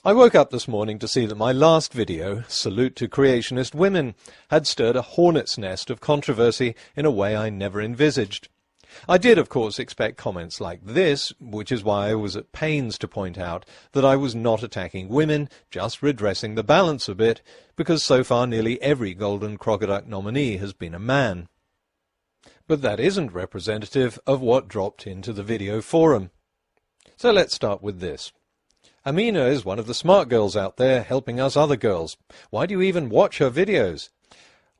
I woke up this morning to see that my last video, Salute to Creationist Women, had stirred a hornet's nest of controversy in a way I never envisaged. I did, of course, expect comments like this, which is why I was at pains to point out that I was not attacking women, just redressing the balance a bit, because so far nearly every Golden Crocoduck nominee has been a man. But that isn't representative of what dropped into the video forum. So let's start with this. Amina is one of the smart girls out there helping us other girls. Why do you even watch her videos?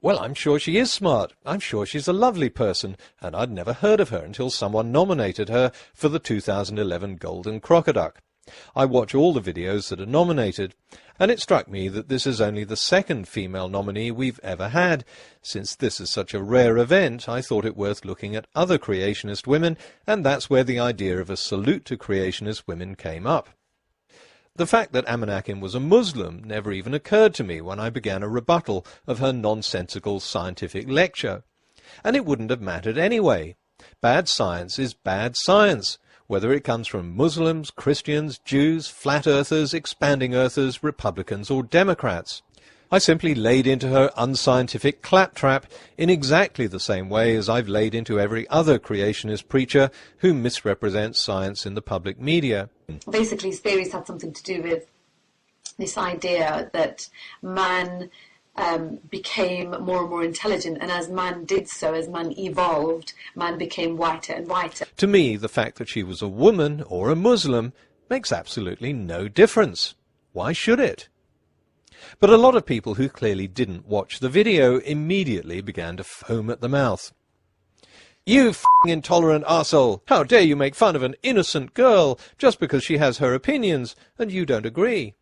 Well, I'm sure she is smart. I'm sure she's a lovely person, and I'd never heard of her until someone nominated her for the 2011 Golden Crocoduck. I watch all the videos that are nominated, and it struck me that this is only the second female nominee we've ever had. Since this is such a rare event, I thought it worth looking at other creationist women, and that's where the idea of a salute to creationist women came up. The fact that Amanakin was a Muslim never even occurred to me when I began a rebuttal of her nonsensical scientific lecture. And it wouldn't have mattered anyway. Bad science is bad science, whether it comes from Muslims, Christians, Jews, flat earthers, expanding earthers, Republicans or Democrats. I simply laid into her unscientific claptrap in exactly the same way as I've laid into every other creationist preacher who misrepresents science in the public media. Basically, his theories had something to do with this idea that man became more and more intelligent, and as man did so, as man evolved, man became whiter and whiter. To me, the fact that she was a woman or a Muslim makes absolutely no difference. Why should it? But a lot of people who clearly didn't watch the video immediately began to foam at the mouth. You f***ing intolerant arsehole! How dare you make fun of an innocent girl just because she has her opinions and you don't agree?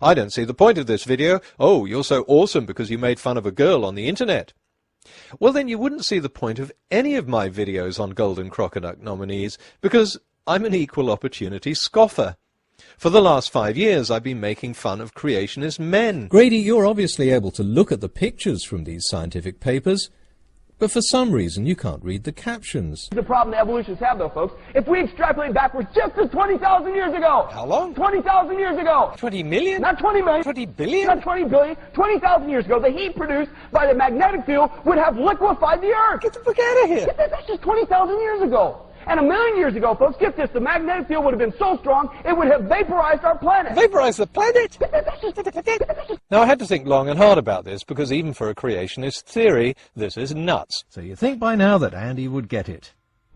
I don't see the point of this video. Oh, you're so awesome because you made fun of a girl on the internet. Well, then you wouldn't see the point of any of my videos on Golden Crocoduck nominees because I'm an equal opportunity scoffer. For the last 5 years, I've been making fun of creationist men. Grady, you're obviously able to look at the pictures from these scientific papers, but for some reason you can't read the captions. The problem the evolutionists have, though, folks, if we extrapolate backwards just as 20,000 years ago. How long? 20,000 years ago. 20 million? Not 20 million. 20 billion? Not 20 billion. 20,000 years ago, the heat produced by the magnetic field would have liquefied the Earth. Get the fuck out of here. That's just 20,000 years ago. And 1 million years ago, folks, get this, the magnetic field would have been so strong, it would have vaporized our planet. Vaporize the planet? Now, I had to think long and hard about this, because even for a creationist theory, this is nuts. So you think by now that Andy would get it?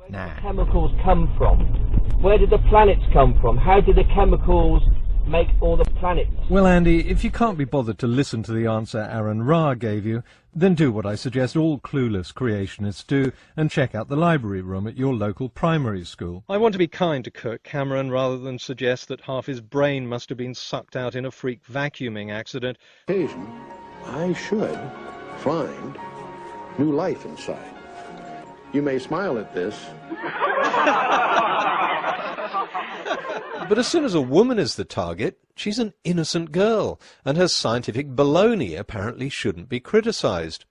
Nah. Where did the chemicals come from? Where did the planets come from? How did the chemicals make all the planets? Well, Andy, if you can't be bothered to listen to the answer Aaron Ra gave you, then do what I suggest all clueless creationists do and check out the library room at your local primary school. I want to be kind to Kirk Cameron rather than suggest that half his brain must have been sucked out in a freak vacuuming accident. Occasion, I should find new life inside. You may smile at this. But as soon as a woman is the target, she's an innocent girl, and her scientific baloney apparently shouldn't be criticized.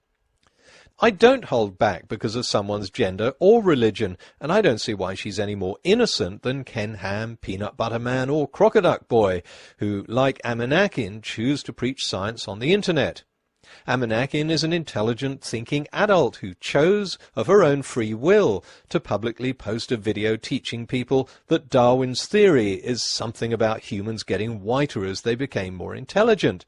I don't hold back because of someone's gender or religion, and I don't see why she's any more innocent than Ken Ham, Peanut Butter Man, or Crocoduck Boy, who, like Amanakin, choose to preach science on the internet. Amanakin is an intelligent, thinking adult who chose, of her own free will, to publicly post a video teaching people that Darwin's theory is something about humans getting whiter as they became more intelligent.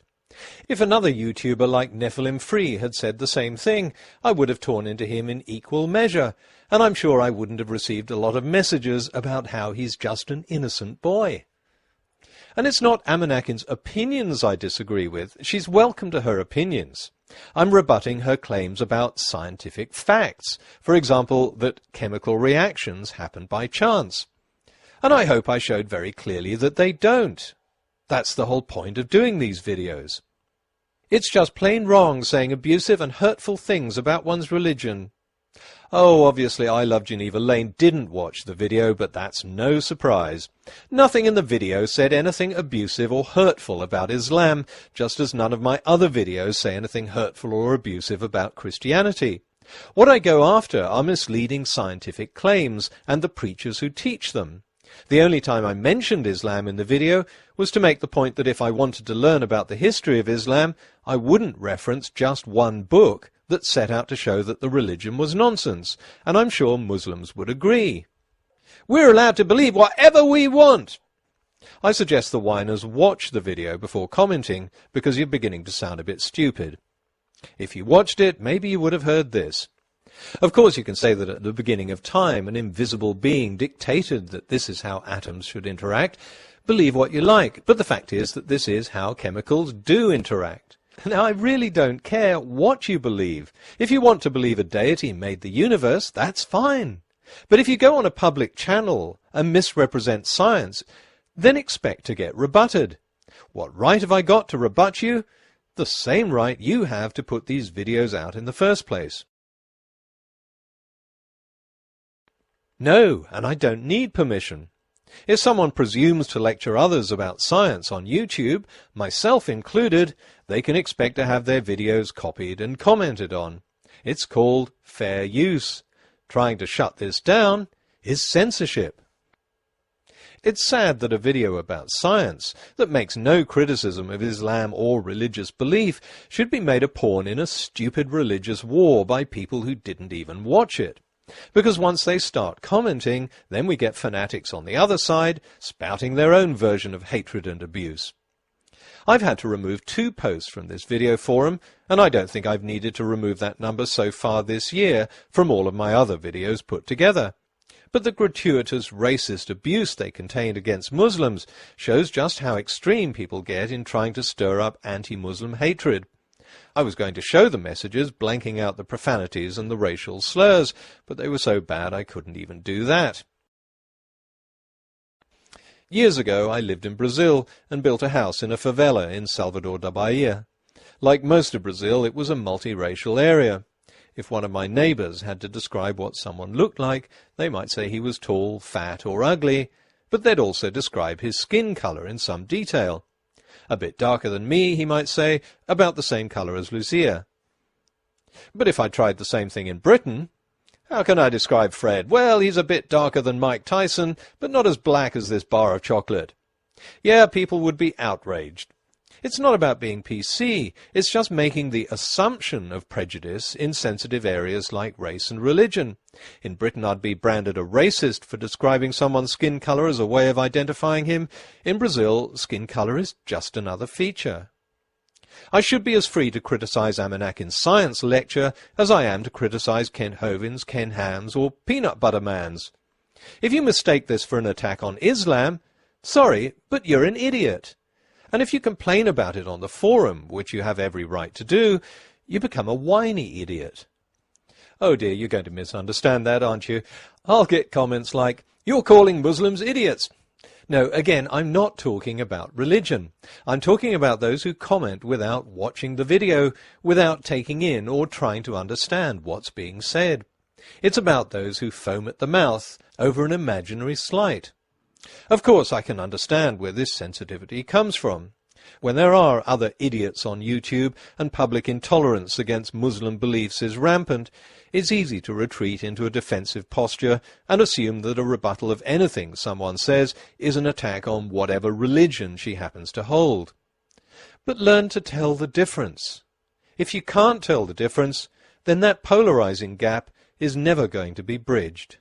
If another YouTuber like Nephilim Free had said the same thing, I would have torn into him in equal measure, and I'm sure I wouldn't have received a lot of messages about how he's just an innocent boy. And it's not Amanakin's opinions I disagree with. She's welcome to her opinions. I'm rebutting her claims about scientific facts. For example, that chemical reactions happen by chance. And I hope I showed very clearly that they don't. That's the whole point of doing these videos. It's just plain wrong saying abusive and hurtful things about one's religion. Oh, obviously I Love Geneva Lane didn't watch the video, but that's no surprise. Nothing in the video said anything abusive or hurtful about Islam, just as none of my other videos say anything hurtful or abusive about Christianity. What I go after are misleading scientific claims and the preachers who teach them. The only time I mentioned Islam in the video was to make the point that if I wanted to learn about the history of Islam, I wouldn't reference just one book that set out to show that the religion was nonsense, and I'm sure Muslims would agree. We're allowed to believe whatever we want. I suggest the whiners watch the video before commenting, because you're beginning to sound a bit stupid. If you watched it, maybe you would have heard this. Of course, you can say that at the beginning of time, an invisible being dictated that this is how atoms should interact. Believe what you like, but the fact is that this is how chemicals do interact. Now, I really don't care what you believe. If you want to believe a deity made the universe, that's fine. But if you go on a public channel and misrepresent science, then expect to get rebutted. What right have I got to rebut you? The same right you have to put these videos out in the first place. No, and I don't need permission. If someone presumes to lecture others about science on YouTube, myself included, they can expect to have their videos copied and commented on. It's called fair use. Trying to shut this down is censorship. It's sad that a video about science that makes no criticism of Islam or religious belief should be made a pawn in a stupid religious war by people who didn't even watch it. Because once they start commenting, then we get fanatics on the other side spouting their own version of hatred and abuse. I've had to remove 2 posts from this video forum, and I don't think I've needed to remove that number so far this year from all of my other videos put together. But the gratuitous racist abuse they contained against Muslims shows just how extreme people get in trying to stir up anti-Muslim hatred. I was going to show the messages blanking out the profanities and the racial slurs, but they were so bad I couldn't even do that. Years ago I lived in Brazil and built a house in a favela in Salvador da Bahia. Like most of Brazil, it was a multiracial area. If one of my neighbours had to describe what someone looked like, they might say he was tall, fat or ugly, but they'd also describe his skin colour in some detail. A bit darker than me, he might say, about the same colour as Lucia. But if I tried the same thing in Britain, how can I describe Fred? Well, he's a bit darker than Mike Tyson, but not as black as this bar of chocolate. Yeah, people would be outraged. It's not about being PC, it's just making the assumption of prejudice in sensitive areas like race and religion. In Britain I'd be branded a racist for describing someone's skin colour as a way of identifying him. In Brazil, skin colour is just another feature. I should be as free to criticise Amanak's science lecture as I am to criticise Ken Hovind's, Ken Ham's or Peanut Butter Man's. If you mistake this for an attack on Islam, sorry, but you're an idiot. And if you complain about it on the forum, which you have every right to do, you become a whiny idiot. Oh dear, you're going to misunderstand that, aren't you? I'll get comments like, "You're calling Muslims idiots." No, again, I'm not talking about religion. I'm talking about those who comment without watching the video, without taking in or trying to understand what's being said. It's about those who foam at the mouth over an imaginary slight. Of course, I can understand where this sensitivity comes from. When there are other idiots on YouTube and public intolerance against Muslim beliefs is rampant, it's easy to retreat into a defensive posture and assume that a rebuttal of anything someone says is an attack on whatever religion she happens to hold. But learn to tell the difference. If you can't tell the difference, then that polarizing gap is never going to be bridged.